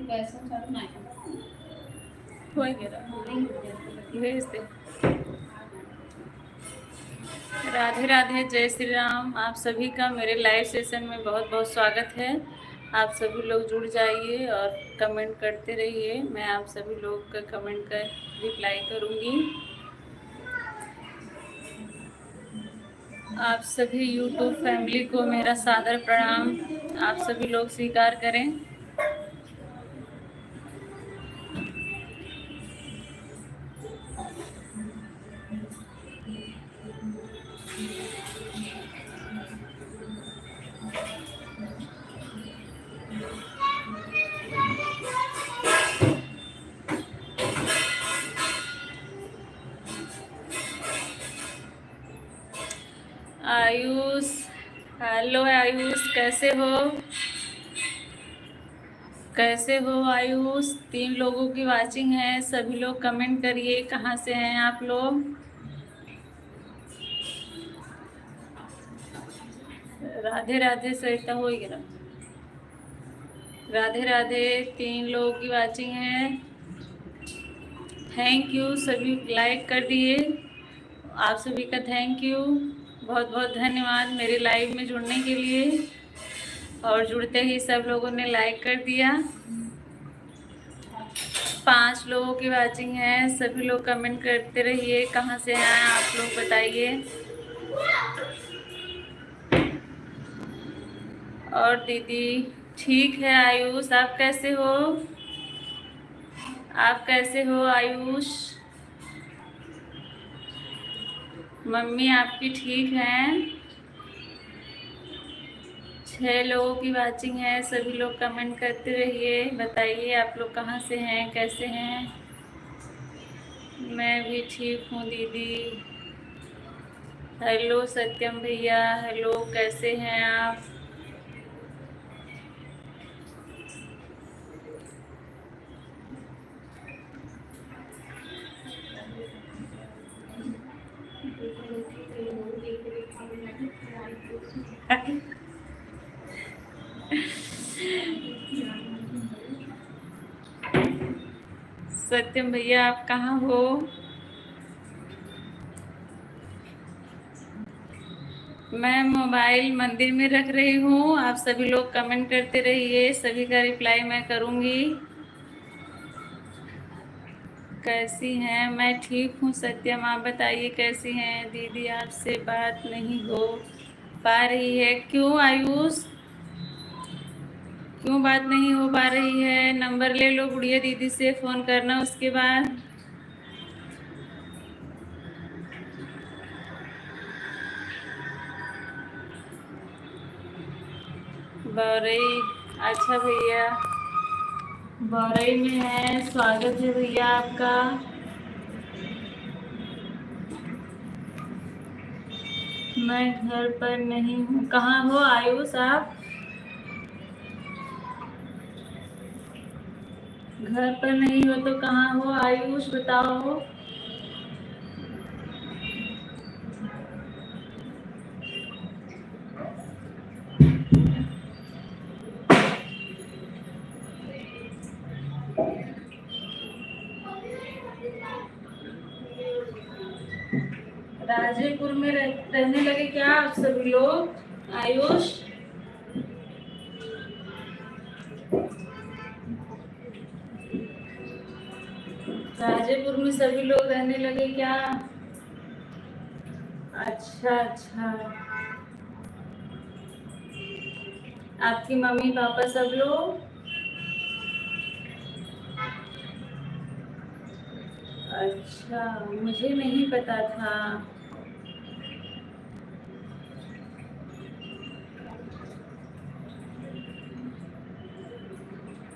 भेज दे। राधे राधे, जय श्री राम। आप सभी का मेरे लाइव सेशन में बहुत बहुत स्वागत है। आप सभी लोग जुड़ जाइए और कमेंट करते रहिए। मैं आप सभी लोग का कमेंट का रिप्लाई करूँगी। आप सभी यूट्यूब फैमिली को मेरा सादर प्रणाम। आप सभी लोग स्वीकार करें। आयुष, हेलो आयुष, कैसे हो? कैसे हो आयुष? 3 लोगों की वाचिंग है। सभी लोग कमेंट करिए, कहाँ से हैं आप लोग? राधे राधे सरिता हो गया। राधे राधे, 3 लोगों की वाचिंग है। थैंक यू, सभी लाइक कर दिए। आप सभी का थैंक यू, बहुत बहुत धन्यवाद मेरे लाइव में जुड़ने के लिए। और जुड़ते ही सब लोगों ने लाइक कर दिया। 5 लोगों की वाचिंग है। सभी लोग कमेंट करते रहिए, कहाँ से हैं आप लोग बताइए। और दीदी ठीक है। आयुष, आप कैसे हो? आप कैसे हो आयुष? मम्मी आपकी ठीक हैं। 6 लोगों की वाचिंग है। सभी लोग कमेंट करते रहिए, बताइए आप लोग कहाँ से हैं, कैसे हैं। मैं भी ठीक हूँ दीदी। हेलो सत्यम भैया, हेलो, कैसे हैं आप? सत्यम भैया आप कहाँ हो? मैं मोबाइल मंदिर में रख रही हूँ। आप सभी लोग कमेंट करते रहिए, सभी का रिप्लाई मैं करूँगी। कैसी हैं? मैं ठीक हूँ सत्यम, आप बताइए कैसी हैं? दीदी आपसे बात नहीं हो पा रही है, क्यों आयुष? क्यों बात नहीं हो पा रही है? नंबर ले लो गुड़िया दीदी से, फ़ोन करना उसके बाद। बौरई, अच्छा भैया बौरई में है। स्वागत है भैया आपका। मैं घर पर नहीं हूँ। कहाँ हो आयुष आप? घर पर नहीं हो तो कहाँ हो आयुष, बताओ। राजेपुर में रहने लगे क्या आप सभी लोग? आयुष, राजेपुर में सभी लोग रहने लगे क्या? अच्छा अच्छा। आपकी मम्मी पापा सब लोग? अच्छा, मुझे नहीं पता था।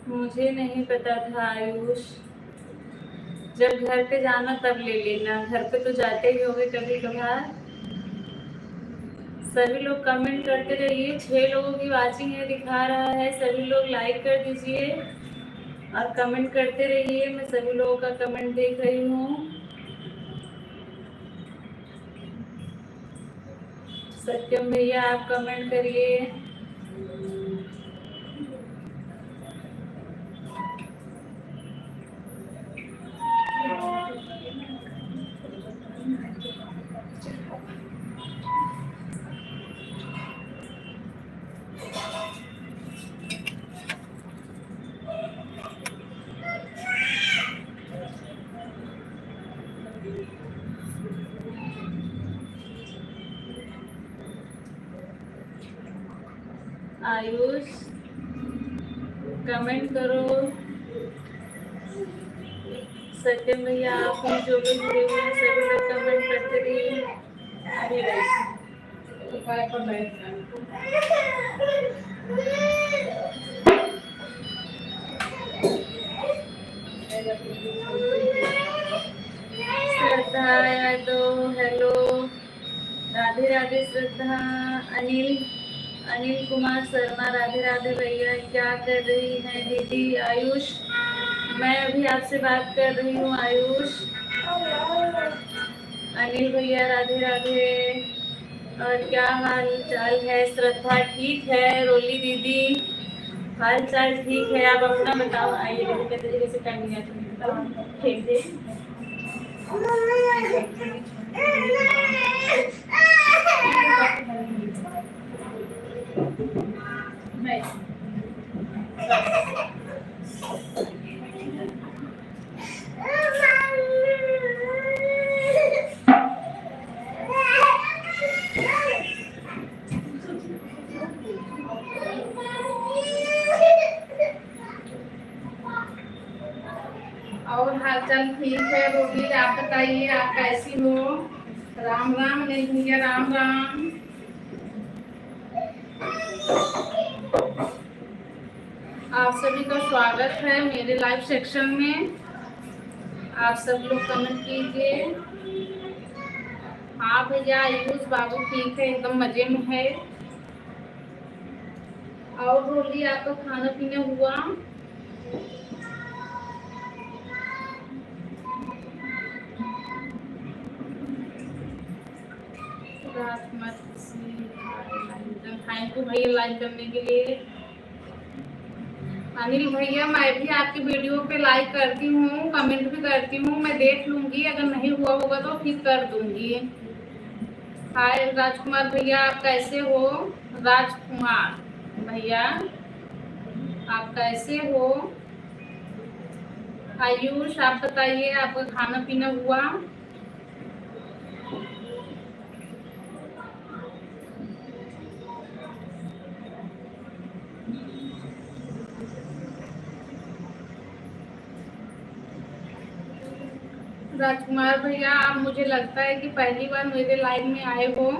मुझे नहीं पता था आयुष। जब घर पे जाना तब ले लेना, घर पे तो जाते ही होंगे कभी कभार। सभी लोग कमेंट करते रहिए। 6 लोगों की वाचिंग है दिखा रहा है। सभी लोग लाइक कर दीजिए और कमेंट करते रहिए। मैं सभी लोगों का कमेंट देख रही हूँ। सत्यम भैया आप कमेंट करिए। आयुष कमेंट करो। सत्यम भैया, आप भी जो भी जुड़े हुए हैं सभी लोग कमेंट करते रहिए। अभी श्रद्धा यादव, हेलो, राधे राधे श्रद्धा। अनिल अनिल कुमार शर्मा, राधे राधे भैया, क्या कर रही हैं दीदी? आयुष, मैं अभी आपसे बात कर रही हूँ आयुष। अनिल भैया राधे राधे। और क्या हाल चाल है? श्रद्धा ठीक है। रोली दीदी हाल चाल ठीक है, आप अपना बताओ। आइए कहते तरीके से कर लिया तुमने, फेंक दे। और हालचाल ठीक है रोगी, आप बताइए आप कैसी हो? राम राम नहीं भैया, राम राम। आप सभी का स्वागत है मेरे लाइव सेक्शन में। आप सब लोग कमेंट कीजिए। हाँ भैया, आयुष बाबू ठीक है, एकदम मजे में है। और रोली, आपका खाना पीना हुआ? थैंक यू भैया लाइक करने के लिए। अनिल भैया, मैं भी आपकी वीडियो पे लाइक करती हूँ, कमेंट भी करती हूँ, मैं देख लूंगी, अगर नहीं हुआ होगा तो फिर कर दूंगी। हाय राजकुमार भैया, आप कैसे हो? राजकुमार भैया आप कैसे हो? आयुष, आप बताइए आपका खाना पीना हुआ? राजकुमार भैया, आप मुझे लगता है कि पहली बार मेरे लाइव में आए हो।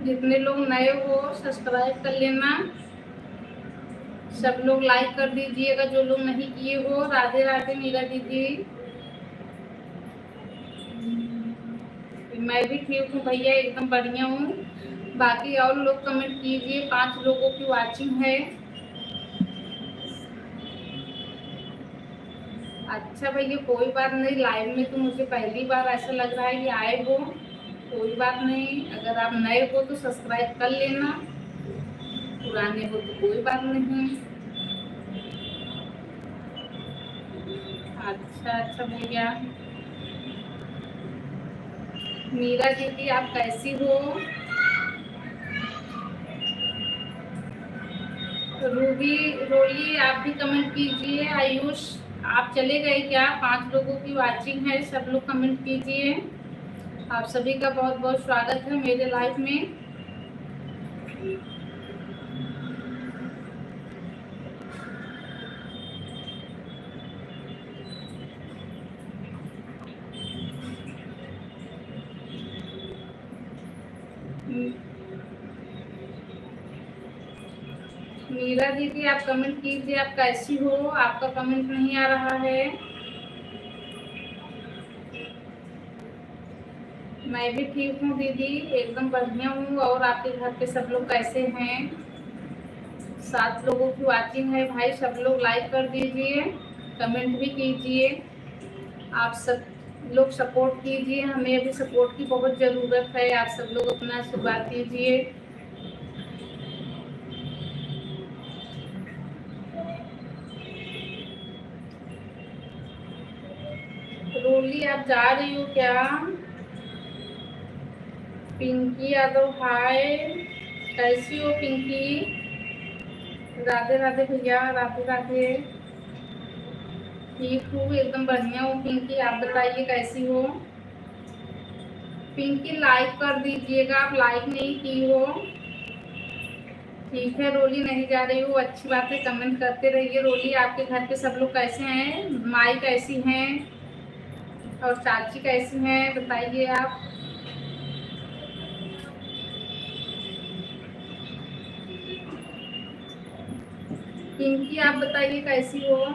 जितने लोग नए हो सब्सक्राइब कर लेना, सब लोग लाइक कर दीजिएगा जो लोग नहीं किए हो। राधे राधे मीरा दीदी। मैं भी ठीक हूँ भैया, एकदम बढ़िया हूँ। बाकी और लोग कमेंट कीजिए। 5 लोगों की वाचिंग है। अच्छा भैया, कोई बात नहीं, लाइव में तो मुझे पहली बार ऐसा लग रहा है कि आए हो। कोई बात नहीं, अगर आप नए हो तो सब्सक्राइब कर लेना, पुराने हो तो कोई बात नहीं। अच्छा अच्छा भैया। मीरा दीदी, आप कैसी हो? रूबी रोली, आप भी कमेंट कीजिए। आयुष, आप चले गए क्या? 5 लोगों की वाचिंग है, सब लोग कमेंट कीजिए। आप सभी का बहुत बहुत स्वागत है मेरे लाइव में। मीरा दीदी, आप कमेंट कीजिए, आप कैसी हो? आपका कमेंट नहीं आ रहा है। मैं भी ठीक हूँ दीदी, एकदम बढ़िया हूँ। और आपके घर पे सब लोग कैसे हैं? 7 लोगों की वाचिंग है भाई, सब लोग लाइक कर दीजिए, कमेंट भी कीजिए। आप सब लोग सपोर्ट कीजिए, हमें अभी सपोर्ट की बहुत ज़रूरत है। आप सब लोग अपना आशीर्वाद दीजिए। रोली, आप जा रही हो क्या? पिंकी यादव, हाय, कैसी हो पिंकी? राधे राधे भैया, राधे राधे। ठीक हूँ, एकदम बढ़िया हूँ पिंकी, आप बताइए कैसी हो? पिंकी, लाइक कर दीजिएगा, आप लाइक नहीं की हो। ठीक है रोली, नहीं जा रही हो, अच्छी बात है, कमेंट करते रहिए। रोली, आपके घर पे सब लोग कैसे हैं? माई कैसी हैं और चाची कैसी हैं, बताइए आप। पिंकी, आप बताइए कैसी हो?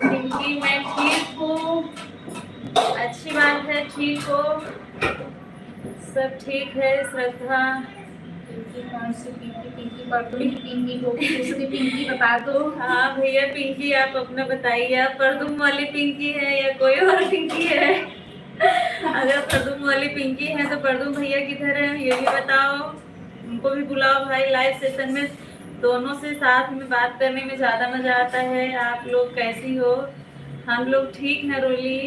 पिंकी, मैं ठीक हूँ। अच्छी बात है, ठीक हो, सब ठीक है। श्रद्धा, पिंकी कौन सी पिंकी? पिंकी परदुम की पिंकी होगी, दूसरी पिंकी बता दो। हाँ भैया पिंकी, आप अपना बताइए, आप परदुम वाली पिंकी है या कोई और पिंकी है? अगर परदुम वाली पिंकी है तो परदुम भैया किधर है ये भी बताओ। उनको भी बुलाओ भाई लाइव सेशन में, दोनों से साथ में बात करने में ज्यादा मजा आता है। आप लोग कैसी हो? हम लोग ठीक है। रोली,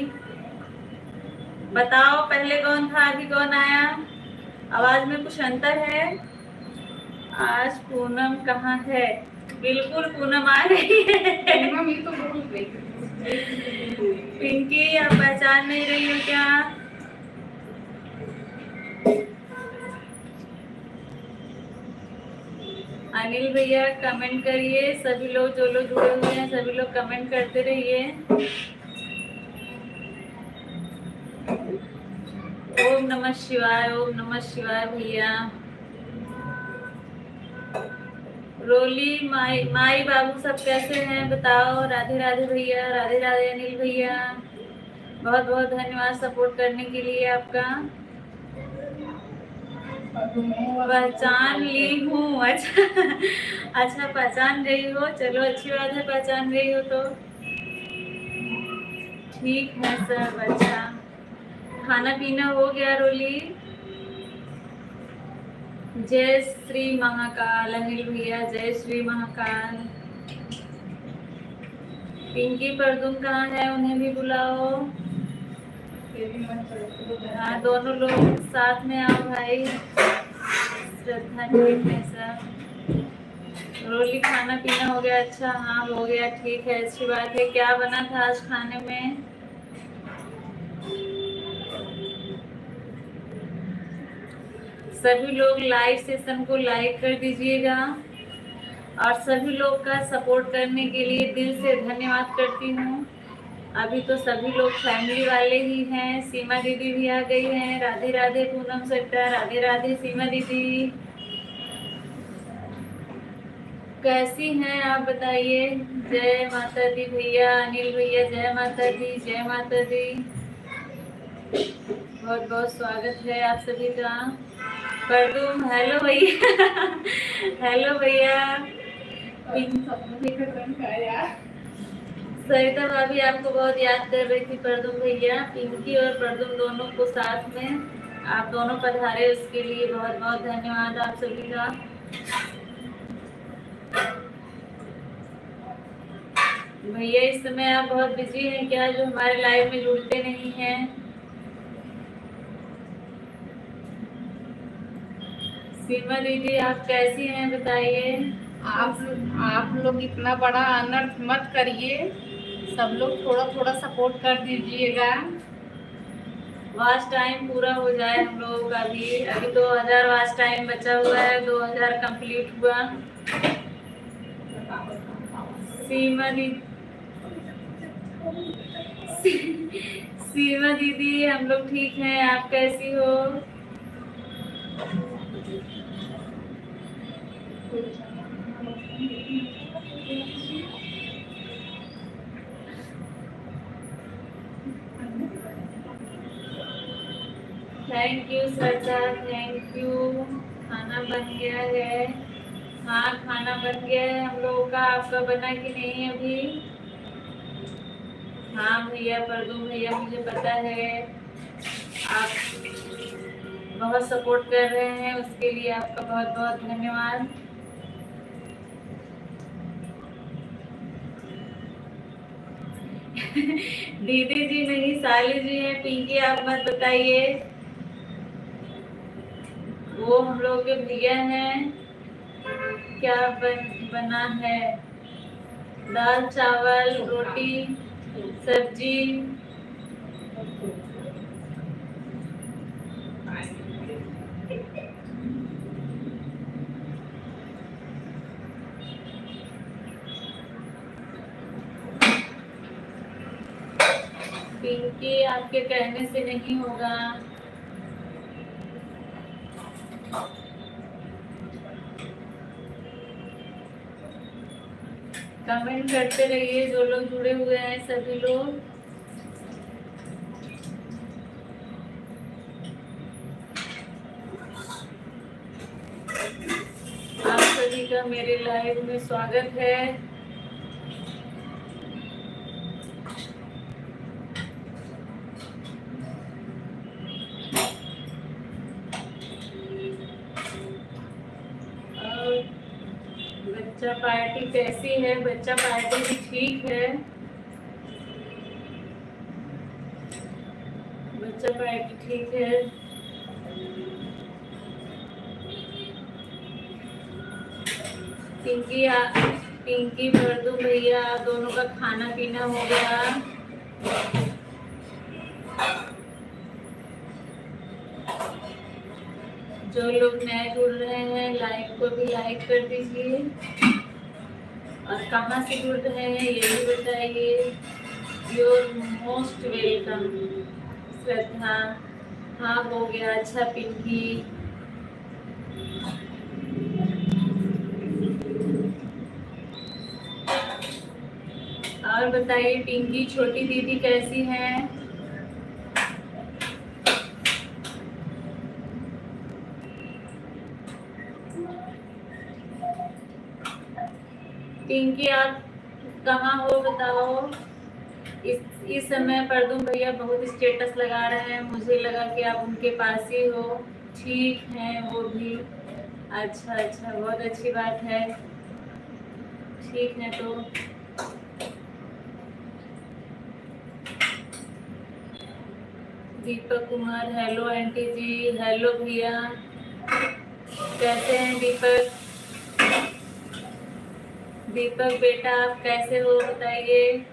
बताओ पहले कौन था अभी कौन आया? आवाज में कुछ अंतर है? आज पूनम कहाँ है? बिल्कुल पूनम आ रही है। पूनम, ये तो बोल रही पिंकी, आप पहचान नहीं रही हो क्या? अनिल भैया कमेंट करिए, सभी लोग जो लोग जुड़े हुए हैं सभी लोग कमेंट करते रहिए। ओम नमः शिवाय, ओम नमः शिवाय भैया। रोली, माई माई बाबू सब कैसे हैं बताओ। राधे राधे भैया, राधे राधे अनिल भैया, बहुत बहुत धन्यवाद सपोर्ट करने के लिए आपका। पहचान ली हूँ, अच्छा अच्छा पहचान रही हो, चलो अच्छी बात है, पहचान रही हो तो ठीक है सब। अच्छा, खाना पीना हो गया रोली? जय श्री महाकाल अनिल भैया, जय श्री महाकाल। पिंकी परदुम कहाँ है, उन्हें भी बुलाओ। हाँ दोनों लोग साथ में आओ भाई। श्रद्धा ठीक है सब। रोली, खाना पीना हो गया? अच्छा हाँ हो गया, ठीक है, अच्छी बात है। क्या बना था आज खाने में? सभी लोग लाइव सेशन को लाइक कर दीजिएगा और सभी लोग का सपोर्ट करने के लिए दिल से धन्यवाद करती हूँ। अभी तो सभी लोग फैमिली वाले ही हैं। सीमा दीदी भी आ गई हैं। राधे राधे पूनम सट्टा, राधे राधे सीमा दीदी, कैसी हैं आप बताइए। जय माता दी भैया, अनिल भैया जय माता दी, जय माता दी। बहुत बहुत स्वागत है आप सभी का। परदुम, हेलो भैया हेलो भैया। सरिता भाभी आपको बहुत याद कर रही थी परदुम भैया। पिंकी और परदुम दोनों को साथ में आप दोनों पधारे, उसके लिए बहुत बहुत धन्यवाद आप सभी का। भैया इस समय आप बहुत बिजी हैं क्या, जो हमारे लाइव में जुड़ते नहीं हैं? सीमा दीदी आप कैसी हैं बताइए। आप लोग इतना बड़ा अनर्थ मत करिए, सब लोग थोड़ा थोड़ा सपोर्ट कर दीजिएगा। वाच टाइम पूरा हो जाए हम लोगों का भी। अभी 2000 वाच टाइम बचा हुआ है, 2000 कंप्लीट हुआ। सीमा दीदी सीमा दीदी हम लोग ठीक हैं, आप कैसी हो? Thank you Shraddha, thank you. खाना बन गया है? हाँ खाना बन गया है हम लोगों का, आपका बना कि नहीं अभी? हाँ भैया परदुम भैया, मुझे पता है आप बहुत सपोर्ट कर रहे हैं, उसके लिए आपका बहुत बहुत धन्यवाद। दीदी जी नहीं, साली जी हैं। पिंकी आप मत बताइए, वो हम लोग के भैया हैं। क्या बना है? दाल चावल रोटी सब्जी। पिंकी आपके कहने से नहीं होगा। कमेंट करते रहिए जो लोग जुड़े हुए हैं सभी लोग। आप सभी का मेरे लाइव में स्वागत है। और बच्चा पार्टी कैसी है? बच्चा पार्टी भी ठीक है। बच्चा पार्टी ठीक है। पिंकी भरदू भैया दोनों का खाना पीना हो गया। जो लोग नए जुड़ रहे हैं लाइक को भी लाइक कर दीजिए और कहाँ से जुड़ रहे हैं ये भी बताइए। योर मोस्ट वेलकम श्रद्धा। हाँ हो गया। अच्छा पिंकी। और बताइए पिंकी छोटी दीदी कैसी है? पिंकी आप कहाँ हो बताओ। इस समय परदूम भैया बहुत स्टेटस लगा रहे हैं, मुझे लगा कि आप उनके पास ही हो। ठीक है वो भी। अच्छा अच्छा बहुत अच्छी बात है। ठीक है तो दीपक कुमार हेलो आंटी जी। हेलो भैया कैसे हैं दीपक? दीपक बेटा आप कैसे हो बताइए।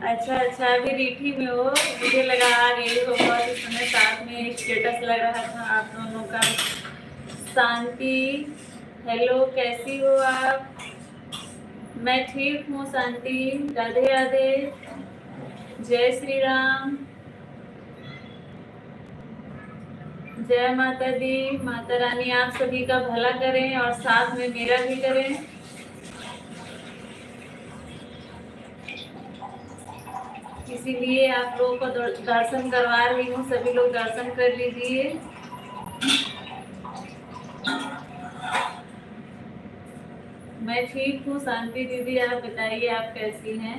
अच्छा अच्छा अभी रीठी में हो, मुझे लगा आ गई हो। बहुत इस समय साथ में स्टेटस लग रहा था आप दोनों का। शांति हेलो कैसी हो आप? मैं ठीक हूँ शांति। राधे राधे। जय श्री राम। जय माता दी। माता रानी आप सभी का भला करें और साथ में मेरा भी करें। इसीलिए आप लोगों को दर्शन करवा रही हूँ, सभी लोग दर्शन कर लीजिए। मैं ठीक हूँ शांति दीदी आप बताइए आप कैसी हैं?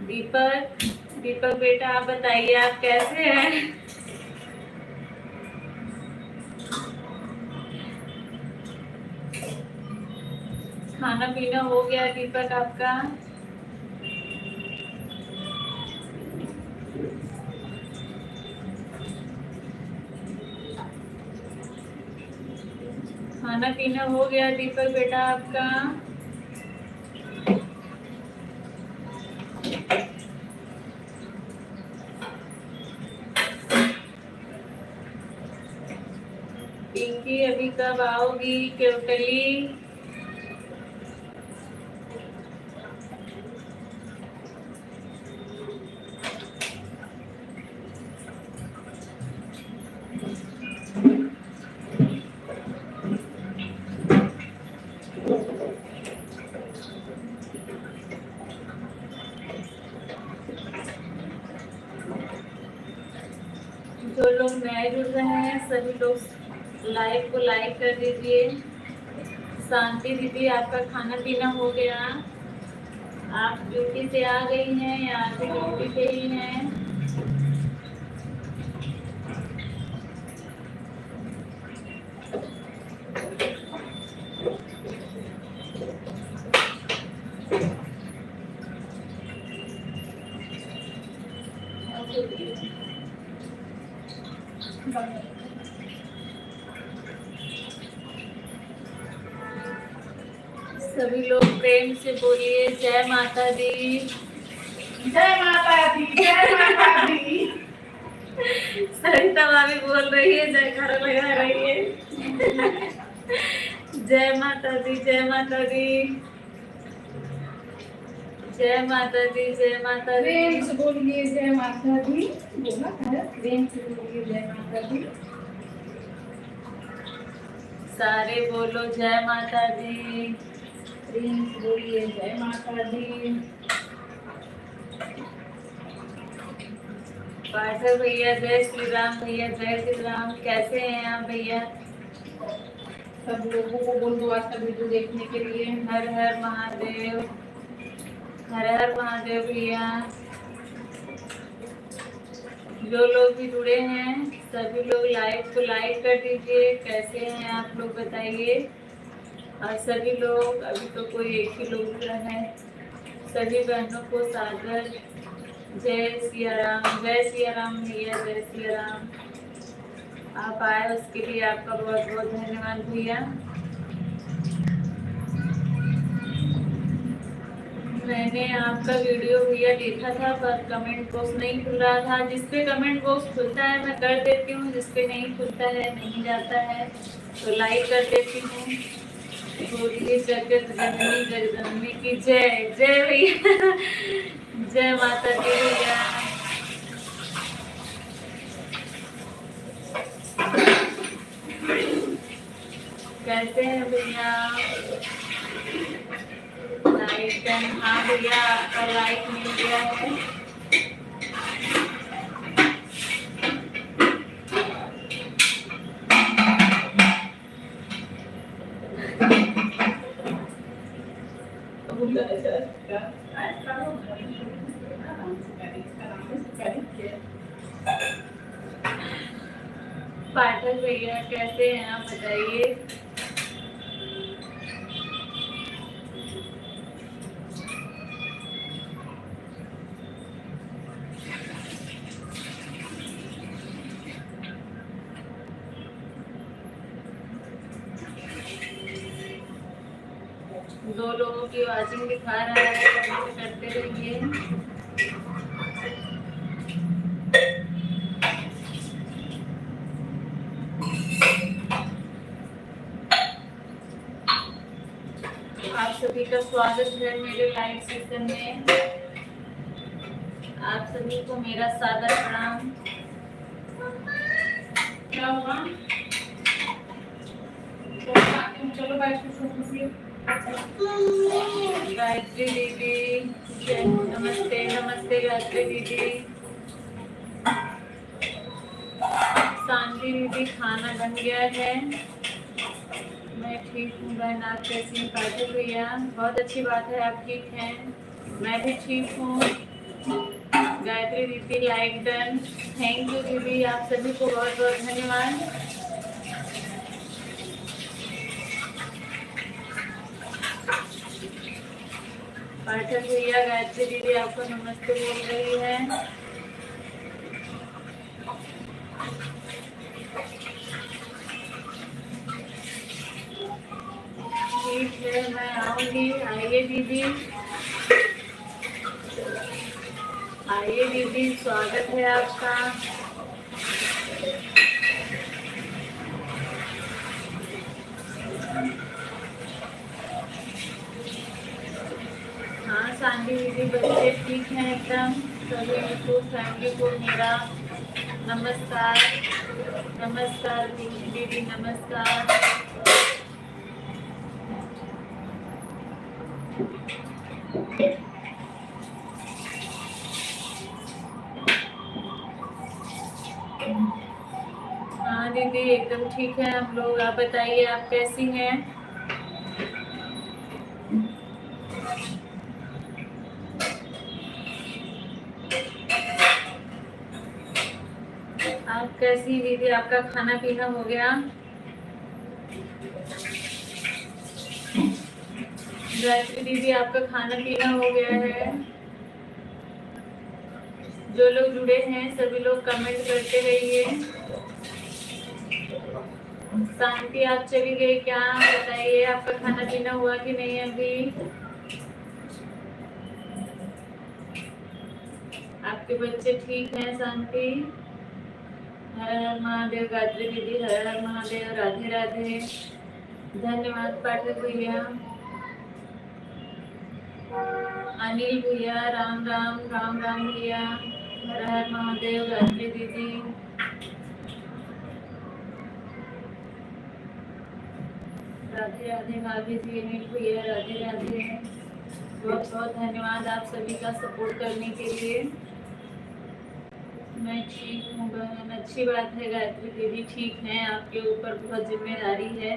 दीपक बेटा आप बताइए आप कैसे हैं? खाना पीना हो गया दीपक आपका? खाना पीना हो गया दीपक बेटा आपका? पिंकी अभी कब आओगी केवटली? जो लोग नए जुड़ रहे हैं सभी लोग लाइव को लाइक कर दीजिए। शांति दीदी आपका खाना पीना हो गया? आप ड्यूटी से आ गई हैं या अभी ड्यूटी पे ही हैं? सभी लोग प्रेम से बोलिए जय माता दी। जय माता दी। जय माता दी। सरिता भाभी बोल रही है जयकारा लगा रही है। जय माता दी, जय माता दी, जय माता दी, जय माता दी। प्रेम से बोलिए जय माता दी। बोला है, प्रेम से बोलिए जय माता दी। सारे बोलो जय माता दी। प्रेम से बोलिए जय माता दी। पाठक भैया जय श्री राम, भैया जय श्री राम। कैसे हैं आप भैया? सब लोगों को बोल दो आज का वीडियो देखने के लिए। हर हर महादेव, हर हर महादेव भैया। जो लोग भी जुड़े हैं सभी लोग लाइव को लाइक कर दीजिए। कैसे हैं आप लोग बताइए। और सभी लोग, अभी तो कोई एक ही लोग जुड़ा है। सभी बहनों को सादर जय सिया राम, जय सिया राम भैया, जय सिया राम। आप आए उसके लिए आपका बहुत बहुत धन्यवाद भैया। मैंने आपका वीडियो भैया देखा था पर कमेंट बॉक्स नहीं खुल रहा था। जिसपे कमेंट बॉक्स खुलता है मैं कर देती हूँ, जिसपे नहीं खुलता है नहीं जाता है तो लाइक कर देती हूँ। बोलिए जगत जननी जगदम्बे की जय। जय भैया जय माता दी भैया। कैसे हैं भैया? लाइक, हाँ भैया आपका लाइक मिल गया है। पाठक भैया कैसे हैं आप बताइए। दो लोगों की वाचिंग दिखा रहा है, कमेंट करते रहिए। आप सभी का स्वागत है मेरे लाइव सेशन में। आप सभी को मेरा सादर प्रणाम। क्या हुआ? चलो बैठ के गायत्री दीदी नमस्ते, नमस्ते गायत्री दीदी। शांति दीदी खाना बन गया है। मैं ठीक हूँ बहन, आप कैसी हैं? पाठक भैया बहुत अच्छी बात है, आप ठीक हैं। मैं भी ठीक हूँ। गायत्री दीदी लाइक डन, थैंक यू दीदी, आप सभी को बहुत बहुत धन्यवाद। पाठक भैया गायत्री दीदी आपको नमस्ते बोल रही है। ठीक है मैं आऊंगी। आइए दीदी, आइए दीदी, स्वागत है आपका। हाँ शांति दीदी बच्चे ठीक हैं एकदम। सभी को फैमिली को मेरा नमस्कार। नमस्कार दीदी, नमस्कार। हाँ दीदी एकदम ठीक है हम लोग। आप बताइए आप कैसी हैं? आप कैसी दीदी? आपका खाना पीना हो गया? गायत्री दीदी आपका खाना पीना हो गया है? जो लोग जुड़े हैं सभी लोग कमेंट करते रहिए। शांति आप चली गई क्या? बताइए आपका खाना पीना हुआ कि नहीं अभी? आपके बच्चे ठीक हैं शांति? हर हर महादेव गायत्री दीदी, हर हर महादेव, राधे राधे। धन्यवाद पाठक भैया। अनिल भैया, राम राम, राम राम भैया, हर हर महादेव। गायत्री दीदी, राधे राधे भाभी जी। अनिल भैया, राधे राधे। बहुत बहुत धन्यवाद आप सभी का सपोर्ट करने के लिए। मैं ठीक हूँ बहन, अच्छी बात है। गायत्री दीदी ठीक हैं, आपके ऊपर बहुत जिम्मेदारी है।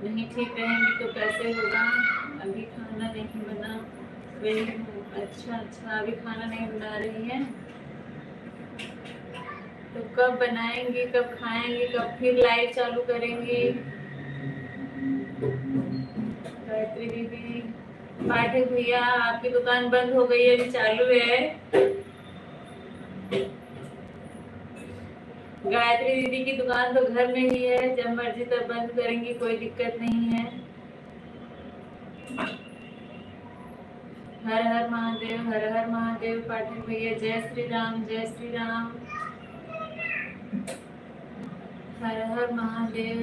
नहीं ठीक रहेंगी तो कैसे होगा। अभी खाना नहीं बना रही हूँ। अच्छा अच्छा, अभी खाना नहीं बना रही हैं तो कब बनाएंगी, कब खाएंगी, कब फिर लाइव चालू करेंगी। गायत्री दीदी, पाठक भैया आपकी दुकान बंद हो गई है, अभी चालू है। गायत्री दीदी की दुकान तो घर में ही है, जब मर्जी तब बंद करेंगी, कोई दिक्कत नहीं है। हर हर महादेव, हर हर महादेव। पाठक भैया, जय श्री राम, जय श्री राम, हर हर महादेव।